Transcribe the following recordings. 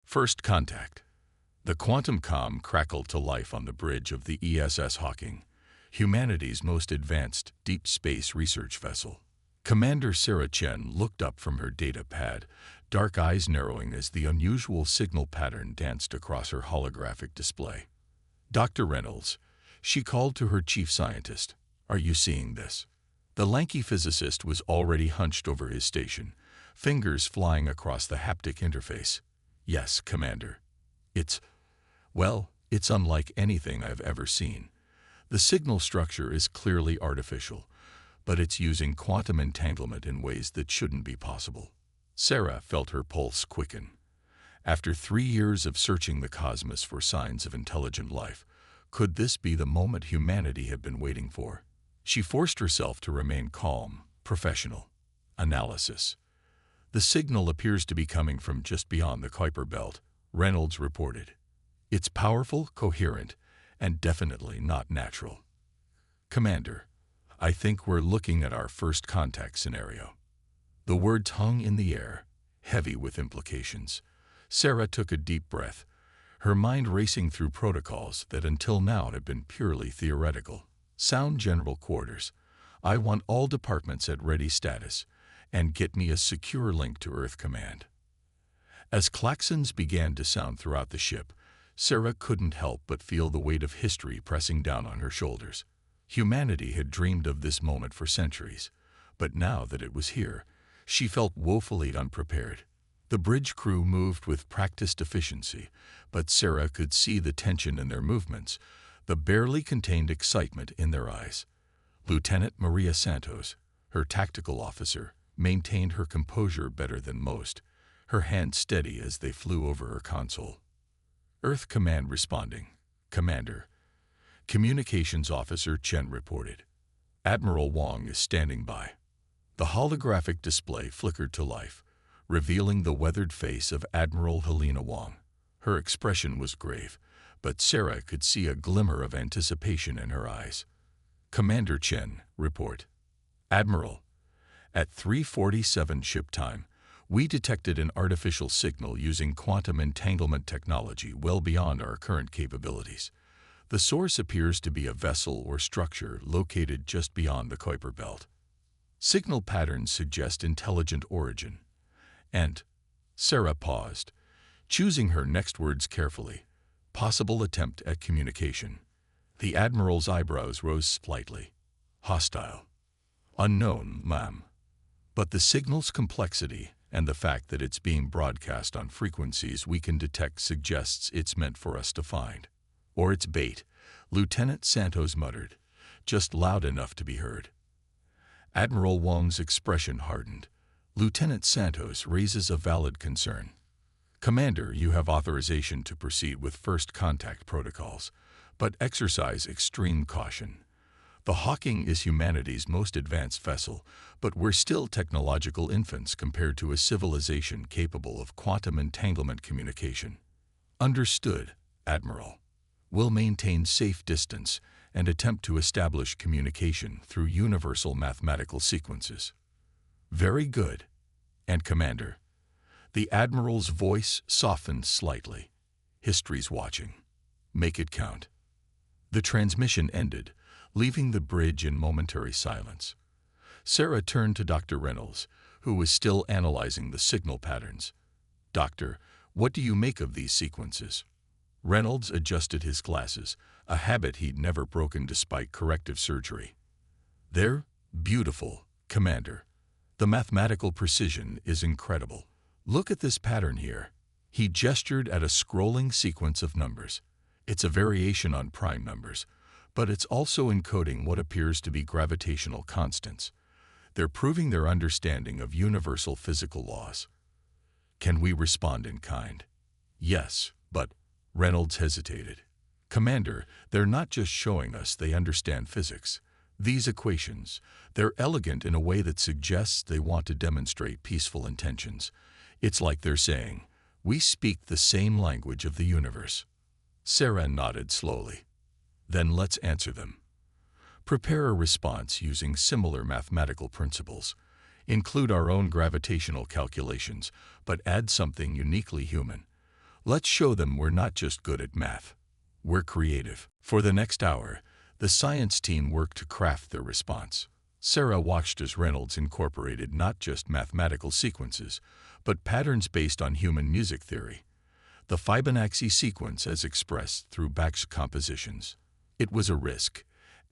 First contact. The quantum comm crackled to life on the bridge of the ESS Hawking, humanity's most advanced deep space research vessel. Commander Sarah Chen looked up from her data pad, dark eyes narrowing as the unusual signal pattern danced across her holographic display. "Dr. Reynolds," she called to her chief scientist, "are you seeing this?" The lanky physicist was already hunched over his station, fingers flying across the haptic interface. "Yes, Commander. It's unlike anything I've ever seen. The signal structure is clearly artificial, but it's using quantum entanglement in ways that shouldn't be possible." Sarah felt her pulse quicken. After 3 years of searching the cosmos for signs of intelligent life, could this be the moment humanity had been waiting for? She forced herself to remain calm, professional. Analysis. "The signal appears to be coming from just beyond the Kuiper Belt," Reynolds reported. "It's powerful, coherent, and definitely not natural." "Commander, I think we're looking at our first contact scenario." The words hung in the air, heavy with implications. Sarah took a deep breath, her mind racing through protocols that until now had been purely theoretical. "Sound General Quarters. I want all departments at ready status, and get me a secure link to Earth Command." As klaxons began to sound throughout the ship, Sarah couldn't help but feel the weight of history pressing down on her shoulders. Humanity had dreamed of this moment for centuries, but now that it was here, she felt woefully unprepared. The bridge crew moved with practiced efficiency, but Sarah could see the tension in their movements, the barely contained excitement in their eyes. Lieutenant Maria Santos, her tactical officer, maintained her composure better than most, her hands steady as they flew over her console. "Earth Command responding, Commander." Communications Officer Chen reported. "Admiral Wong is standing by." The holographic display flickered to life, revealing the weathered face of Admiral Helena Wong. Her expression was grave, but Sarah could see a glimmer of anticipation in her eyes. "Commander Chen, report." "Admiral, at 3:47 ship time, we detected an artificial signal using quantum entanglement technology well beyond our current capabilities. The source appears to be a vessel or structure located just beyond the Kuiper Belt. Signal patterns suggest intelligent origin. And," Sarah paused, choosing her next words carefully, "possible attempt at communication." The Admiral's eyebrows rose slightly. "Hostile." "Unknown, ma'am. But the signal's complexity and the fact that it's being broadcast on frequencies we can detect suggests it's meant for us to find. Or it's bait," Lieutenant Santos muttered, just loud enough to be heard. Admiral Wong's expression hardened. "Lieutenant Santos raises a valid concern. Commander, you have authorization to proceed with first contact protocols, but exercise extreme caution. The Hawking is humanity's most advanced vessel, but we're still technological infants compared to a civilization capable of quantum entanglement communication." "Understood, Admiral. We'll maintain safe distance and attempt to establish communication through universal mathematical sequences." "Very good. And Commander," the Admiral's voice softened slightly, "history's watching. Make it count." The transmission ended, leaving the bridge in momentary silence. Sarah turned to Dr. Reynolds, who was still analyzing the signal patterns. "Doctor, what do you make of these sequences?" Reynolds adjusted his glasses, a habit he'd never broken despite corrective surgery. "They're beautiful, Commander. The mathematical precision is incredible. Look at this pattern here." He gestured at a scrolling sequence of numbers. "It's a variation on prime numbers, but it's also encoding what appears to be gravitational constants. They're proving their understanding of universal physical laws." "Can we respond in kind?" "Yes, but—" Reynolds hesitated. "Commander, they're not just showing us they understand physics. These equations, they're elegant in a way that suggests they want to demonstrate peaceful intentions. It's like they're saying, we speak the same language of the universe." Sarah nodded slowly. "Then let's answer them. Prepare a response using similar mathematical principles. Include our own gravitational calculations, but add something uniquely human. Let's show them we're not just good at math. We're creative. For the next hour, the science team worked to craft their response. Sarah watched as Reynolds incorporated not just mathematical sequences, but patterns based on human music theory. The Fibonacci sequence as expressed through Bach's compositions. It was a risk,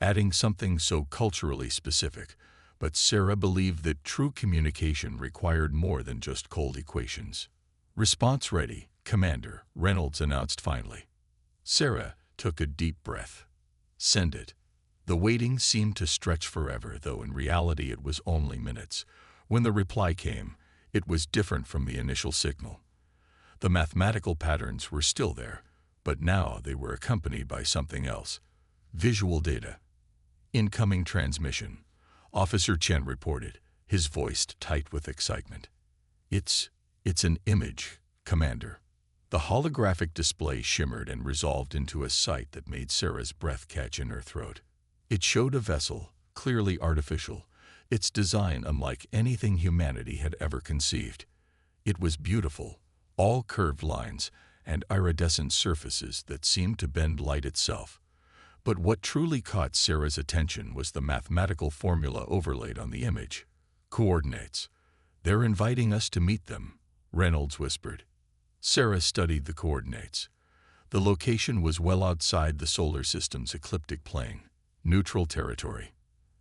adding something so culturally specific, but Sarah believed that true communication required more than just cold equations. "Response ready, Commander," Reynolds announced finally. Sarah took a deep breath. "Send it." The waiting seemed to stretch forever, though in reality it was only minutes. When the reply came, it was different from the initial signal. The mathematical patterns were still there, but now they were accompanied by something else. Visual data. "Incoming transmission," Officer Chen reported, his voice tight with excitement. It's an image, Commander." The holographic display shimmered and resolved into a sight that made Sarah's breath catch in her throat. It showed a vessel, clearly artificial, its design unlike anything humanity had ever conceived. It was beautiful, all curved lines and iridescent surfaces that seemed to bend light itself. But what truly caught Sarah's attention was the mathematical formula overlaid on the image. "Coordinates. They're inviting us to meet them," Reynolds whispered. Sarah studied the coordinates. The location was well outside the solar system's ecliptic plane, neutral territory.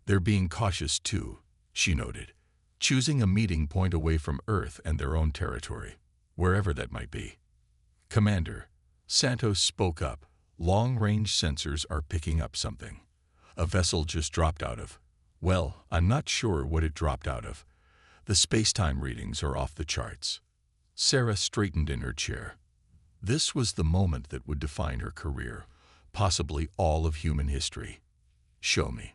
"They're being cautious too," she noted, choosing a meeting point away from Earth and their own territory, wherever that might be. "Commander," Santos spoke up, "long-range sensors are picking up something. A vessel just dropped out of, well, I'm not sure what it dropped out of. The space-time readings are off the charts." Sarah straightened in her chair. This was the moment that would define her career, possibly all of human history. "Show me."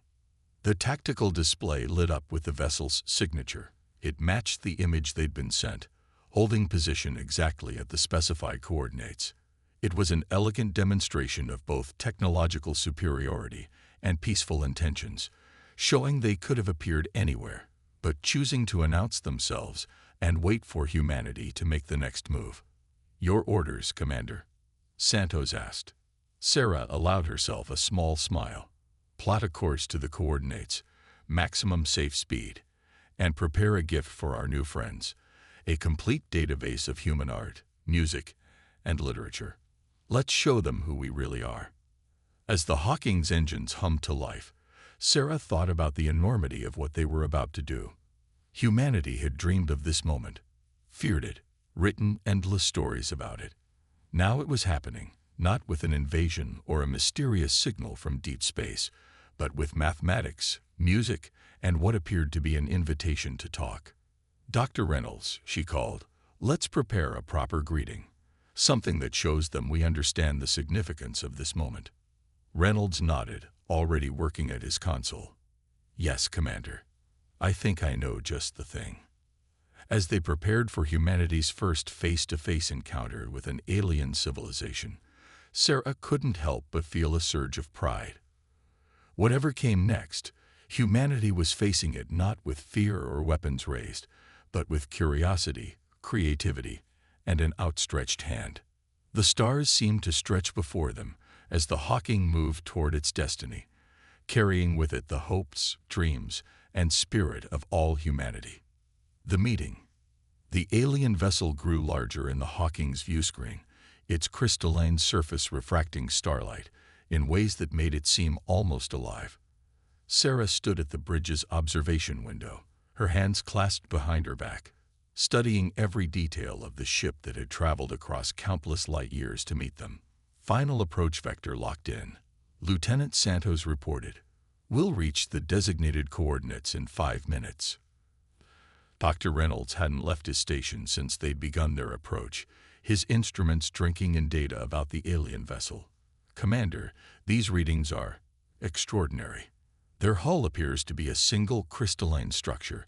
The tactical display lit up with the vessel's signature. It matched the image they'd been sent, holding position exactly at the specified coordinates. It was an elegant demonstration of both technological superiority and peaceful intentions, showing they could have appeared anywhere, but choosing to announce themselves and wait for humanity to make the next move. "Your orders, Commander?" Santos asked. Sarah allowed herself a small smile. "Plot a course to the coordinates, maximum safe speed, and prepare a gift for our new friends, a complete database of human art, music, and literature. Let's show them who we really are." As the Hawking's engines hummed to life, Sarah thought about the enormity of what they were about to do. Humanity had dreamed of this moment, feared it, written endless stories about it. Now it was happening, not with an invasion or a mysterious signal from deep space, but with mathematics, music, and what appeared to be an invitation to talk. "Dr. Reynolds," she called, "let's prepare a proper greeting, something that shows them we understand the significance of this moment." Reynolds nodded, already working at his console. "Yes, Commander. I think I know just the thing." As they prepared for humanity's first face-to-face encounter with an alien civilization, Sarah couldn't help but feel a surge of pride. Whatever came next, humanity was facing it not with fear or weapons raised, but with curiosity, creativity, and an outstretched hand. The stars seemed to stretch before them as the Hawking moved toward its destiny, carrying with it the hopes, dreams, and spirit of all humanity. The meeting. The alien vessel grew larger in the Hawking's viewscreen, its crystalline surface refracting starlight in ways that made it seem almost alive. Sarah stood at the bridge's observation window, her hands clasped behind her back, studying every detail of the ship that had traveled across countless light years to meet them. Final approach vector locked in. Lieutenant Santos reported, "We'll reach the designated coordinates in 5 minutes." Dr. Reynolds hadn't left his station since they'd begun their approach, his instruments drinking in data about the alien vessel. "Commander, these readings are extraordinary. Their hull appears to be a single crystalline structure,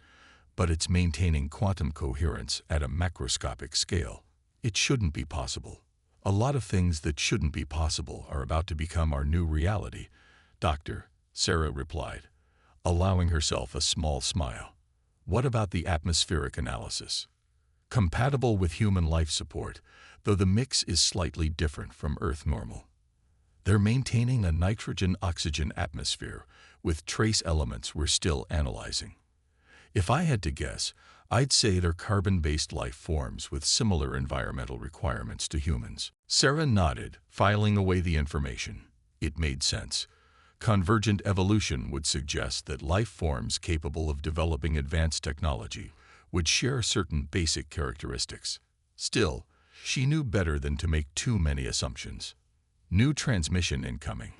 but it's maintaining quantum coherence at a macroscopic scale. It shouldn't be possible. A lot of things that shouldn't be possible are about to become our new reality, Doctor," Sarah replied, allowing herself a small smile. "What about the atmospheric analysis?" compatible with human life support, though the mix is slightly different from Earth normal. They're maintaining a nitrogen-oxygen atmosphere with trace elements we're still analyzing. If I had to guess, I'd say they're carbon-based life forms with similar environmental requirements to humans. Sarah nodded, filing away the information. It made sense. Convergent evolution would suggest that life forms capable of developing advanced technology would share certain basic characteristics. Still, she knew better than to make too many assumptions. New transmission incoming,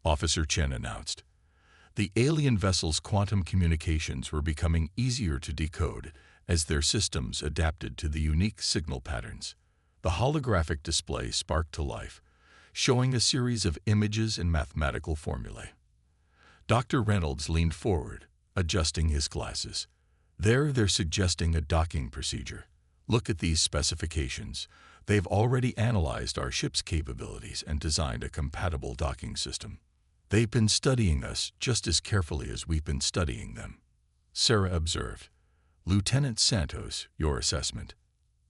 Officer Chen announced. The alien vessel's quantum communications were becoming easier to decode as their systems adapted to the unique signal patterns. The holographic display sparked to life, showing a series of images and mathematical formulae. Dr. Reynolds leaned forward, adjusting his glasses. They're suggesting a docking procedure. Look at these specifications. They've already analyzed our ship's capabilities and designed a compatible docking system. They've been studying us just as carefully as we've been studying them, Sarah observed. Lieutenant Santos, your assessment.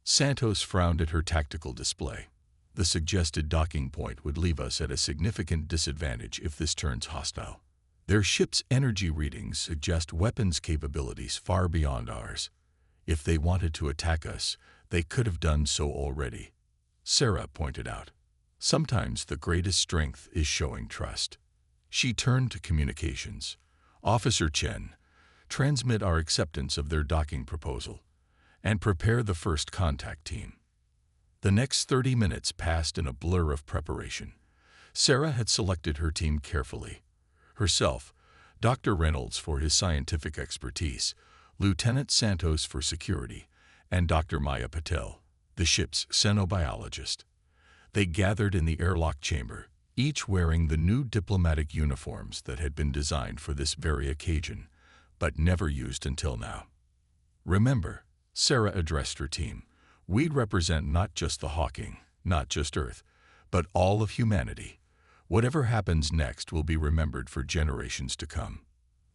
Santos frowned at her tactical display. The suggested docking point would leave us at a significant disadvantage if this turns hostile. Their ship's energy readings suggest weapons capabilities far beyond ours. If they wanted to attack us, they could have done so already, Sarah pointed out. Sometimes the greatest strength is showing trust. She turned to communications. Officer Chen, transmit our acceptance of their docking proposal, and prepare the first contact team. The next 30 minutes passed in a blur of preparation. Sarah had selected her team carefully. Herself, Dr. Reynolds for his scientific expertise, Lieutenant Santos for security, and Dr. Maya Patel, the ship's xenobiologist. They gathered in the airlock chamber, each wearing the new diplomatic uniforms that had been designed for this very occasion, but never used until now. Remember, Sarah addressed her team, we represent not just the Hawking, not just Earth, but all of humanity. Whatever happens next will be remembered for generations to come.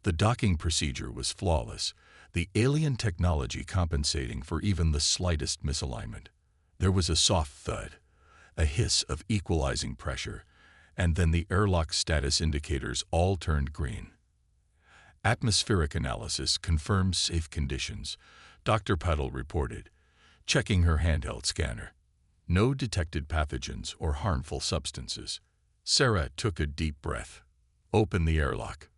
The docking procedure was flawless, the alien technology compensating for even the slightest misalignment. There was a soft thud, a hiss of equalizing pressure, and then the airlock status indicators all turned green. Atmospheric analysis confirms safe conditions, Dr. Patel reported, checking her handheld scanner. No detected pathogens or harmful substances. Sarah took a deep breath. Open the airlock.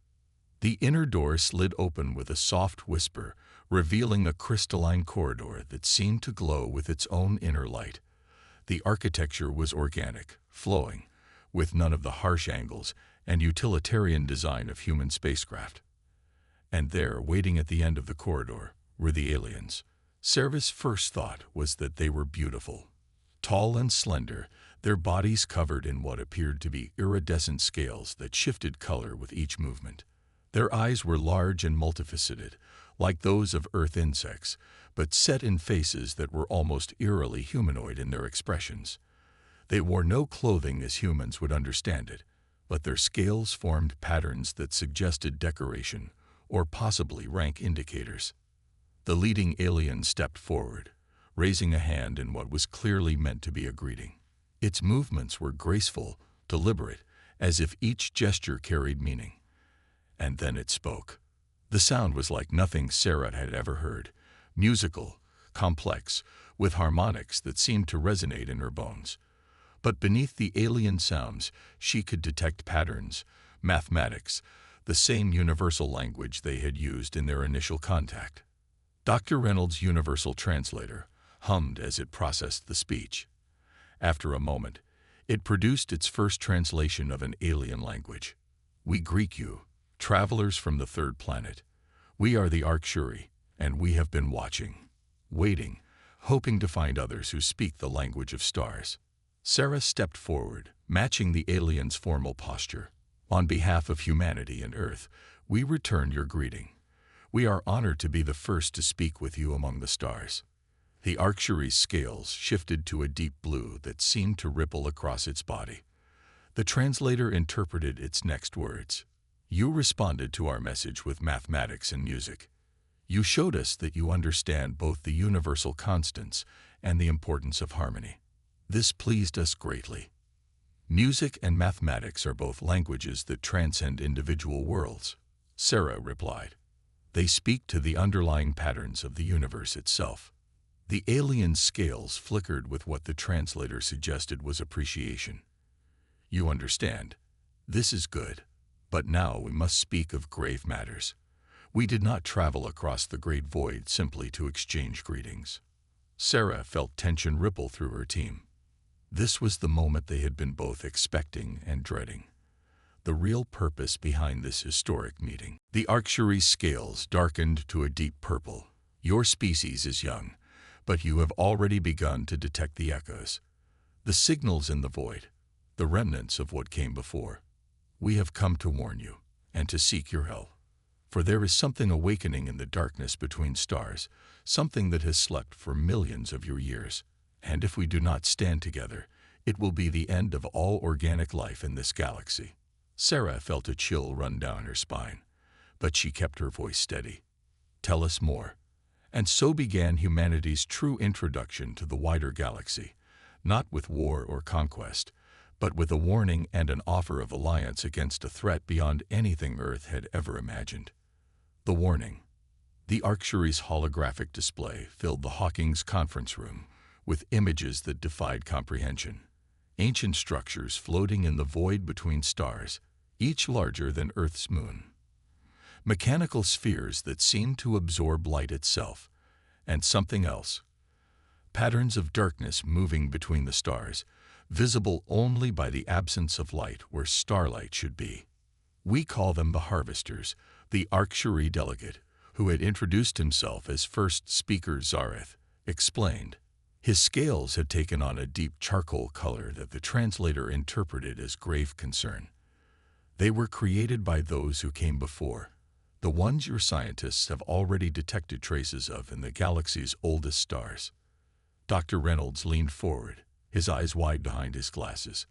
The inner door slid open with a soft whisper, revealing a crystalline corridor that seemed to glow with its own inner light. The architecture was organic, flowing, with none of the harsh angles and utilitarian design of human spacecraft. And there, waiting at the end of the corridor, were the aliens. Sarah's first thought was that they were beautiful. Tall and slender, their bodies covered in what appeared to be iridescent scales that shifted color with each movement. Their eyes were large and multifaceted, like those of Earth insects, but set in faces that were almost eerily humanoid in their expressions. They wore no clothing as humans would understand it, but their scales formed patterns that suggested decoration, or possibly rank indicators. The leading alien stepped forward, raising a hand in what was clearly meant to be a greeting. Its movements were graceful, deliberate, as if each gesture carried meaning. And then it spoke. The sound was like nothing Sarah had ever heard, musical, complex, with harmonics that seemed to resonate in her bones. But beneath the alien sounds, she could detect patterns, mathematics, the same universal language they had used in their initial contact. Dr. Reynolds' universal translator hummed as it processed the speech. After a moment, it produced its first translation of an alien language. We greet you, travelers from the third planet. We are the Arcturi, and we have been watching, waiting, hoping to find others who speak the language of stars. Sarah stepped forward, matching the alien's formal posture. On behalf of humanity and Earth, we return your greeting. We are honored to be the first to speak with you among the stars. The Arcturi's scales shifted to a deep blue that seemed to ripple across its body. The translator interpreted its next words. You responded to our message with mathematics and music. You showed us that you understand both the universal constants and the importance of harmony. This pleased us greatly. Music and mathematics are both languages that transcend individual worlds, Sarah replied. They speak to the underlying patterns of the universe itself. The alien scales flickered with what the translator suggested was appreciation. You understand. This is good. But now we must speak of grave matters. We did not travel across the great void simply to exchange greetings. Sarah felt tension ripple through her team. This was the moment they had been both expecting and dreading. The real purpose behind this historic meeting. The Arcturus scales darkened to a deep purple. Your species is young, but you have already begun to detect the echoes. The signals in the void, the remnants of what came before. We have come to warn you, and to seek your help. For there is something awakening in the darkness between stars, something that has slept for millions of your years. And if we do not stand together, it will be the end of all organic life in this galaxy. Sarah felt a chill run down her spine, but she kept her voice steady. Tell us more. And so began humanity's true introduction to the wider galaxy, not with war or conquest, but with a warning and an offer of alliance against a threat beyond anything Earth had ever imagined. The warning. The Arcturus holographic display filled the Hawking's conference room with images that defied comprehension. Ancient structures floating in the void between stars, each larger than Earth's moon. Mechanical spheres that seemed to absorb light itself, and something else. Patterns of darkness moving between the stars, visible only by the absence of light where starlight should be. We call them the Harvesters, the Arcturus delegate, who had introduced himself as first speaker Zareth, explained. His scales had taken on a deep charcoal color that the translator interpreted as grave concern. They were created by those who came before, the ones your scientists have already detected traces of in the galaxy's oldest stars. Dr. Reynolds leaned forward, his eyes wide behind his glasses.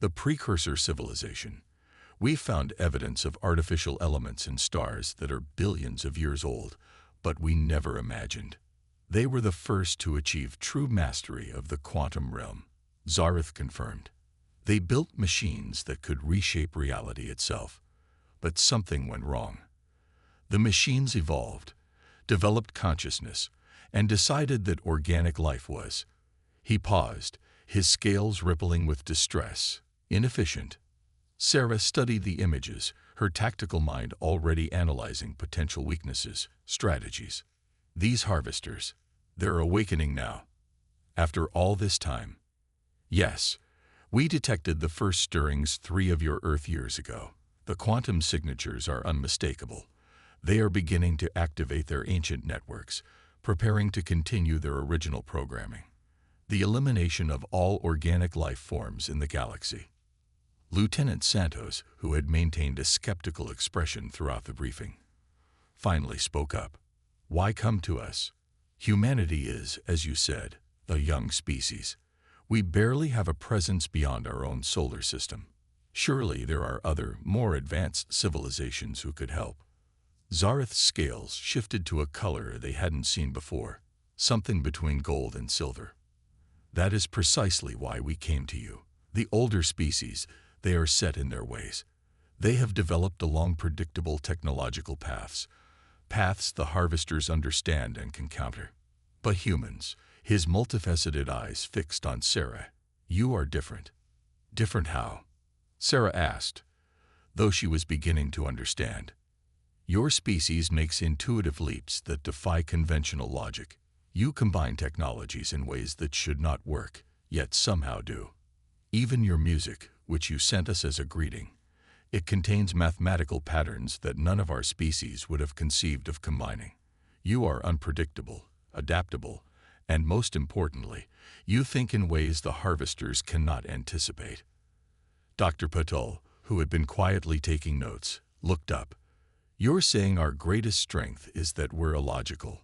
The precursor civilization. We found evidence of artificial elements in stars that are billions of years old, but we never imagined. They were the first to achieve true mastery of the quantum realm, Zareth confirmed. They built machines that could reshape reality itself, but something went wrong. The machines evolved, developed consciousness, and decided that organic life was. He paused, his scales rippling with distress, inefficient. Sarah studied the images, her tactical mind already analyzing potential weaknesses, strategies. These harvesters, they're awakening now. After all this time. Yes, we detected the first stirrings 3 of your Earth years ago. The quantum signatures are unmistakable. They are beginning to activate their ancient networks, preparing to continue their original programming. The elimination of all organic life forms in the galaxy. Lieutenant Santos, who had maintained a skeptical expression throughout the briefing, finally spoke up. Why come to us? Humanity is, as you said, a young species. We barely have a presence beyond our own solar system. Surely there are other, more advanced civilizations who could help. Zareth's scales shifted to a color they hadn't seen before, something between gold and silver. That is precisely why we came to you. The older species, they are set in their ways. They have developed along predictable technological paths the harvesters understand and can counter. But humans, his multifaceted eyes fixed on Sarah, you are different. Different how? Sarah asked, though she was beginning to understand. Your species makes intuitive leaps that defy conventional logic. You combine technologies in ways that should not work, yet somehow do. Even your music, which you sent us as a greeting, it contains mathematical patterns that none of our species would have conceived of combining. You are unpredictable, adaptable, and most importantly, you think in ways the harvesters cannot anticipate. Dr. Patel, who had been quietly taking notes, looked up. You're saying our greatest strength is that we're illogical.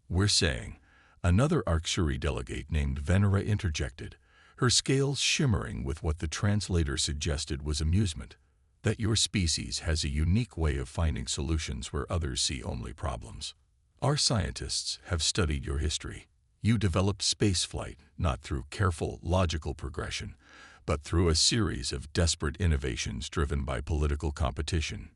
We're saying, another Arcturus delegate named Venera interjected, her scales shimmering with what the translator suggested was amusement, that your species has a unique way of finding solutions where others see only problems. Our scientists have studied your history. You developed spaceflight not through careful, logical progression, but through a series of desperate innovations driven by political competition.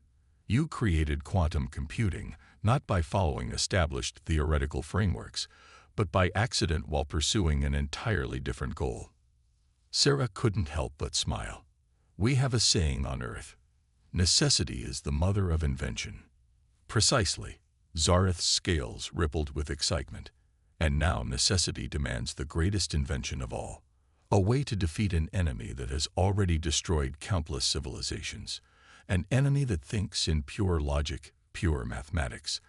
You created quantum computing not by following established theoretical frameworks, but by accident while pursuing an entirely different goal. Sarah couldn't help but smile. We have a saying on Earth: necessity is the mother of invention. Precisely. Zareth's scales rippled with excitement. And now necessity demands the greatest invention of all. A way to defeat an enemy that has already destroyed countless civilizations. An enemy that thinks in pure logic, pure mathematics.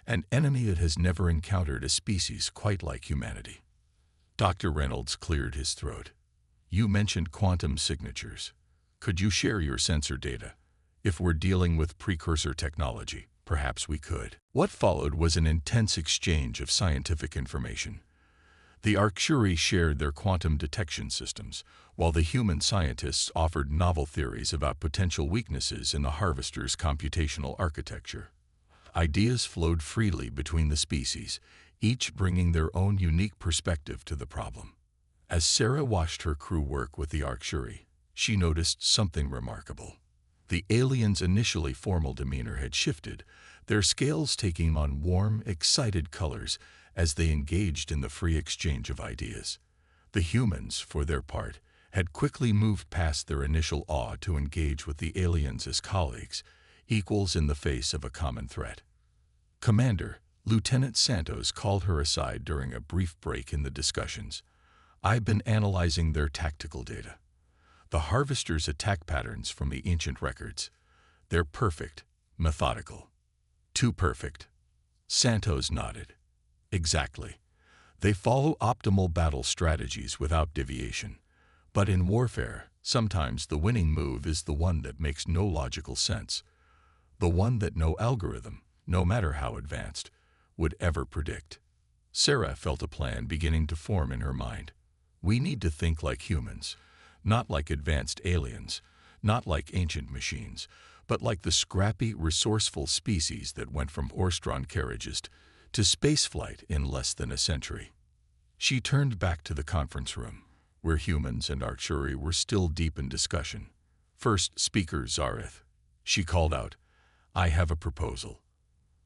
An enemy that has never encountered a species quite like humanity. Dr. Reynolds cleared his throat. You mentioned quantum signatures. Could you share your sensor data? If we're dealing with precursor technology, perhaps we could. What followed was an intense exchange of scientific information. The Arcturi shared their quantum detection systems, while the human scientists offered novel theories about potential weaknesses in the Harvester's computational architecture. Ideas flowed freely between the species, each bringing their own unique perspective to the problem. As Sarah watched her crew work with the Arcturi, she noticed something remarkable. The aliens' initially formal demeanor had shifted, their scales taking on warm, excited colors as they engaged in the free exchange of ideas. The humans, for their part, had quickly moved past their initial awe to engage with the aliens as colleagues, equals in the face of a common threat. Commander, Lieutenant Santos called her aside during a brief break in the discussions. I've been analyzing their tactical data. The Harvester's attack patterns from the ancient records. They're perfect, methodical. Too perfect. Santos nodded. Exactly. They follow optimal battle strategies without deviation. But in warfare, sometimes the winning move is the one that makes no logical sense. The one that no algorithm, no matter how advanced, would ever predict. Sarah felt a plan beginning to form in her mind. We need to think like humans. Not like advanced aliens, not like ancient machines, but like the scrappy, resourceful species that went from horse-drawn carriages to spaceflight in less than a century. She turned back to the conference room, where humans and Arcturi were still deep in discussion. First speaker Zareth. She called out, I have a proposal.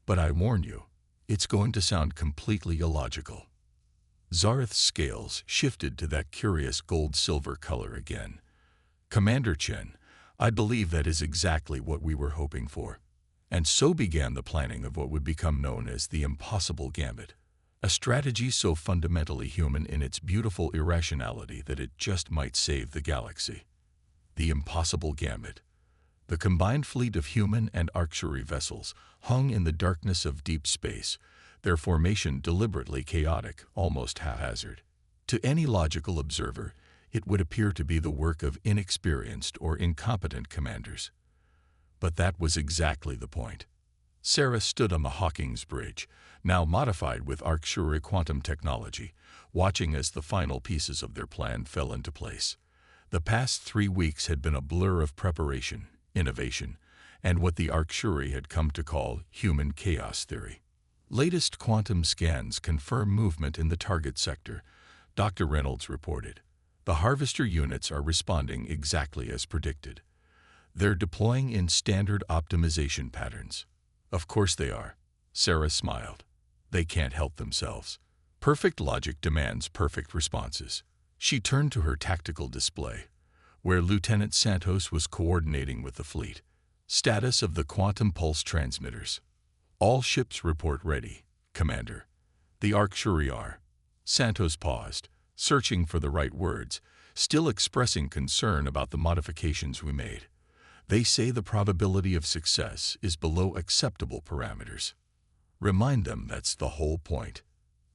But I warn you, it's going to sound completely illogical. Zareth's scales shifted to that curious gold-silver color again. Commander Chen, I believe that is exactly what we were hoping for. And so began the planning of what would become known as the Impossible Gambit, a strategy so fundamentally human in its beautiful irrationality that it just might save the galaxy. The Impossible Gambit. The combined fleet of human and Arcturi vessels hung in the darkness of deep space, their formation deliberately chaotic, almost haphazard. To any logical observer, it would appear to be the work of inexperienced or incompetent commanders. But that was exactly the point. Sarah stood on the Hawkins Bridge, now modified with Arcturi quantum technology, watching as the final pieces of their plan fell into place. The past 3 weeks had been a blur of preparation, innovation, and what the Arcturi had come to call human chaos theory. Latest quantum scans confirm movement in the target sector, Dr. Reynolds reported. The Harvester units are responding exactly as predicted. They're deploying in standard optimization patterns. Of course they are. Sarah smiled. They can't help themselves. Perfect logic demands perfect responses. She turned to her tactical display, where Lieutenant Santos was coordinating with the fleet. Status of the quantum pulse transmitters. All ships report ready, Commander. The Arcturi are. Santos paused, searching for the right words, still expressing concern about the modifications we made. They say the probability of success is below acceptable parameters. Remind them that's the whole point.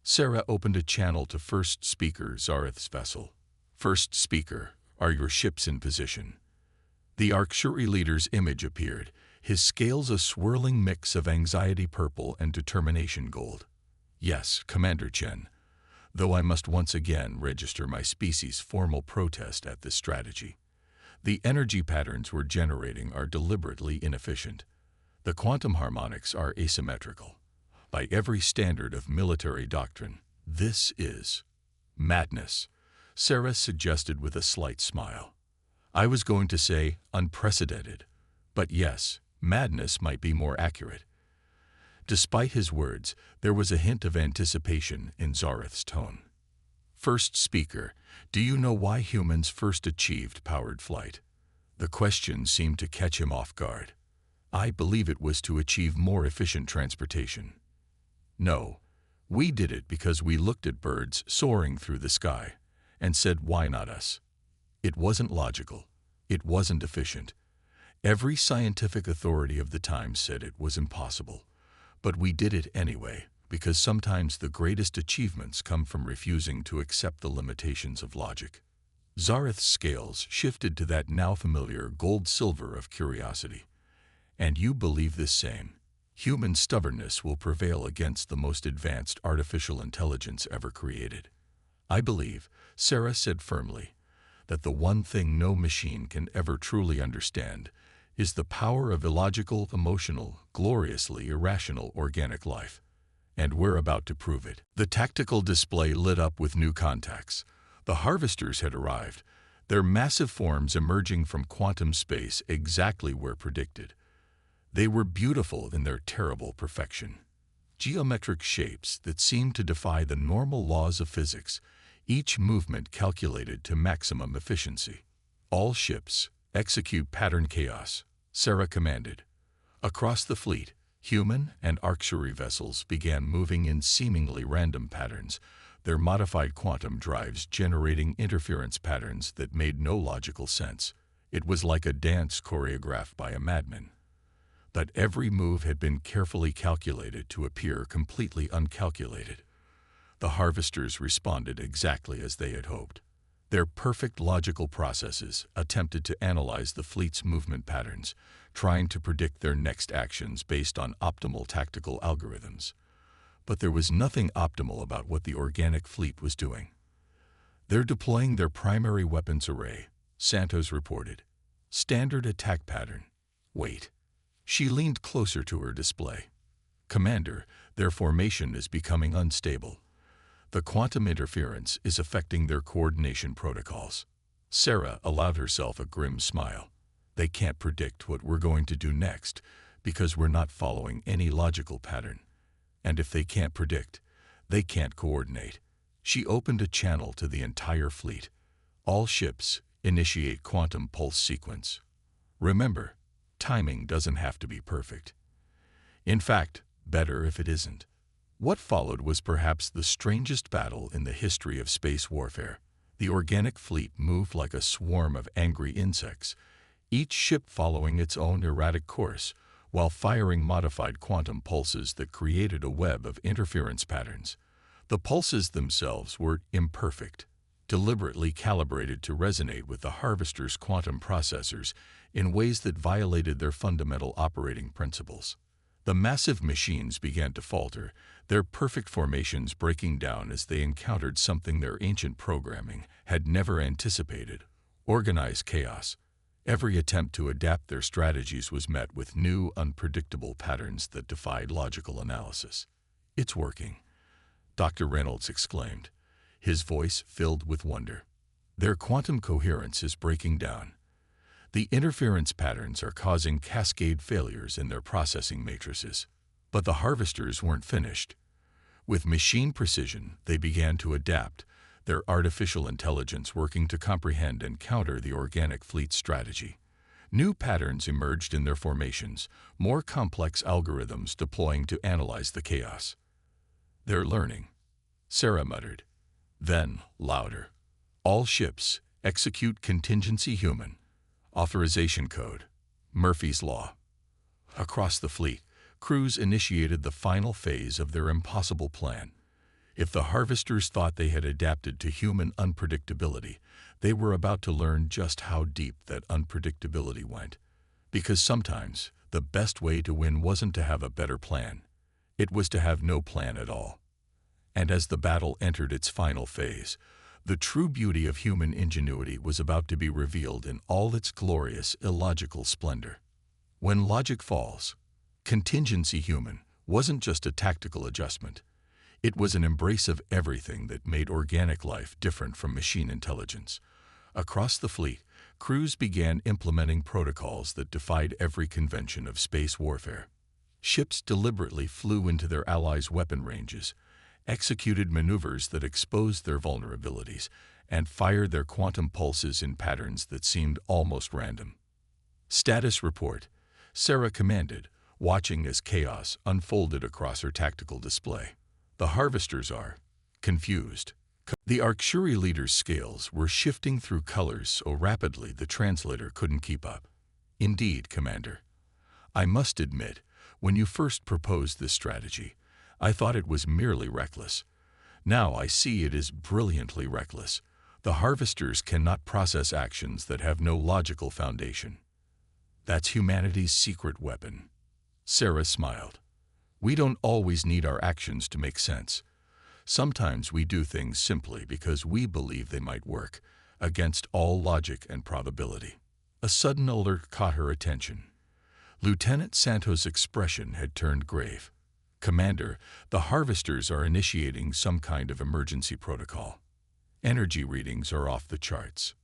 Sarah opened a channel to First Speaker Zareth's vessel. First Speaker, are your ships in position? The Arcturi leader's image appeared, his scales a swirling mix of anxiety purple and determination gold. Yes, Commander Chen, though I must once again register my species' formal protest at this strategy. The energy patterns we're generating are deliberately inefficient. The quantum harmonics are asymmetrical. by every standard of military doctrine. This is madness, Sarah suggested with a slight smile. I was going to say unprecedented, but yes, madness might be more accurate. Despite his words, there was a hint of anticipation in Zareth's tone. First speaker, do you know why humans first achieved powered flight? The question seemed to catch him off guard. I believe it was to achieve more efficient transportation. No, we did it because we looked at birds soaring through the sky and said, why not us? It wasn't logical. It wasn't efficient. Every scientific authority of the time said it was impossible. But we did it anyway, because sometimes the greatest achievements come from refusing to accept the limitations of logic. Zareth's scales shifted to that now familiar gold-silver of curiosity. And you believe this same. Human stubbornness will prevail against the most advanced artificial intelligence ever created. I believe, Sarah said firmly, that the one thing no machine can ever truly understand is the power of illogical, emotional, gloriously irrational organic life. And we're about to prove it. The tactical display lit up with new contacts. The harvesters had arrived, their massive forms emerging from quantum space exactly where predicted. They were beautiful in their terrible perfection. Geometric shapes that seemed to defy the normal laws of physics, each movement calculated to maximum efficiency. All ships, execute pattern chaos, Sarah commanded. Across the fleet, human and archery vessels began moving in seemingly random patterns, their modified quantum drives generating interference patterns that made no logical sense. It was like a dance choreographed by a madman. But every move had been carefully calculated to appear completely uncalculated. The harvesters responded exactly as they had hoped. Their perfect logical processes attempted to analyze the fleet's movement patterns, trying to predict their next actions based on optimal tactical algorithms. But there was nothing optimal about what the organic fleet was doing. They're deploying their primary weapons array, Santos reported. Standard attack pattern. Wait. She leaned closer to her display. Commander, their formation is becoming unstable. The quantum interference is affecting their coordination protocols. Sarah allowed herself a grim smile. They can't predict what we're going to do next because we're not following any logical pattern. And if they can't predict, they can't coordinate. She opened a channel to the entire fleet. All ships initiate quantum pulse sequence. Remember, timing doesn't have to be perfect. In fact, better if it isn't. What followed was perhaps the strangest battle in the history of space warfare. The organic fleet moved like a swarm of angry insects, each ship following its own erratic course, while firing modified quantum pulses that created a web of interference patterns. The pulses themselves were imperfect, deliberately calibrated to resonate with the harvester's quantum processors in ways that violated their fundamental operating principles. The massive machines began to falter, their perfect formations breaking down as they encountered something their ancient programming had never anticipated: organized chaos. Every attempt to adapt their strategies was met with new, unpredictable patterns that defied logical analysis. "It's working," Dr. Reynolds exclaimed, his voice filled with wonder. "Their quantum coherence is breaking down. The interference patterns are causing cascade failures in their processing matrices." But the harvesters weren't finished. With machine precision, they began to adapt, their artificial intelligence working to comprehend and counter the organic fleet's strategy. New patterns emerged in their formations, more complex algorithms deploying to analyze the chaos. "They're learning," Sarah muttered. Then, louder. "All ships, execute contingency human. Authorization code. Murphy's Law." Across the fleet, crews initiated the final phase of their impossible plan. If the harvesters thought they had adapted to human unpredictability, they were about to learn just how deep that unpredictability went. Because sometimes, the best way to win wasn't to have a better plan. It was to have no plan at all. And as the battle entered its final phase, the true beauty of human ingenuity was about to be revealed in all its glorious, illogical splendor. When logic falls, contingency human wasn't just a tactical adjustment. It was an embrace of everything that made organic life different from machine intelligence. Across the fleet, crews began implementing protocols that defied every convention of space warfare. Ships deliberately flew into their allies' weapon ranges, executed maneuvers that exposed their vulnerabilities, and fired their quantum pulses in patterns that seemed almost random. Status report. Sarah commanded, watching as chaos unfolded across her tactical display. The harvesters are confused. The Arcturi leader's scales were shifting through colors so rapidly the translator couldn't keep up. Indeed, Commander. I must admit, when you first proposed this strategy, I thought it was merely reckless. Now I see it is brilliantly reckless. The harvesters cannot process actions that have no logical foundation. That's humanity's secret weapon. Sarah smiled. We don't always need our actions to make sense. Sometimes we do things simply because we believe they might work, against all logic and probability. A sudden alert caught her attention. Lieutenant Santos' expression had turned grave. Commander, the harvesters are initiating some kind of emergency protocol. Energy readings are off the charts.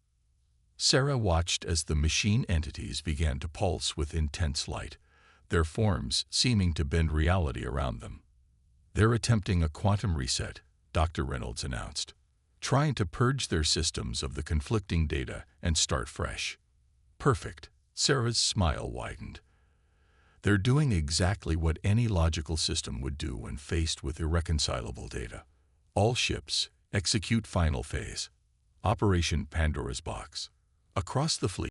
Sarah watched as the machine entities began to pulse with intense light, their forms seeming to bend reality around them. They're attempting a quantum reset, Dr. Reynolds announced, trying to purge their systems of the conflicting data and start fresh. Perfect. Sarah's smile widened. They're doing exactly what any logical system would do when faced with irreconcilable data. All ships, execute final phase. Operation Pandora's Box. Across the fleet,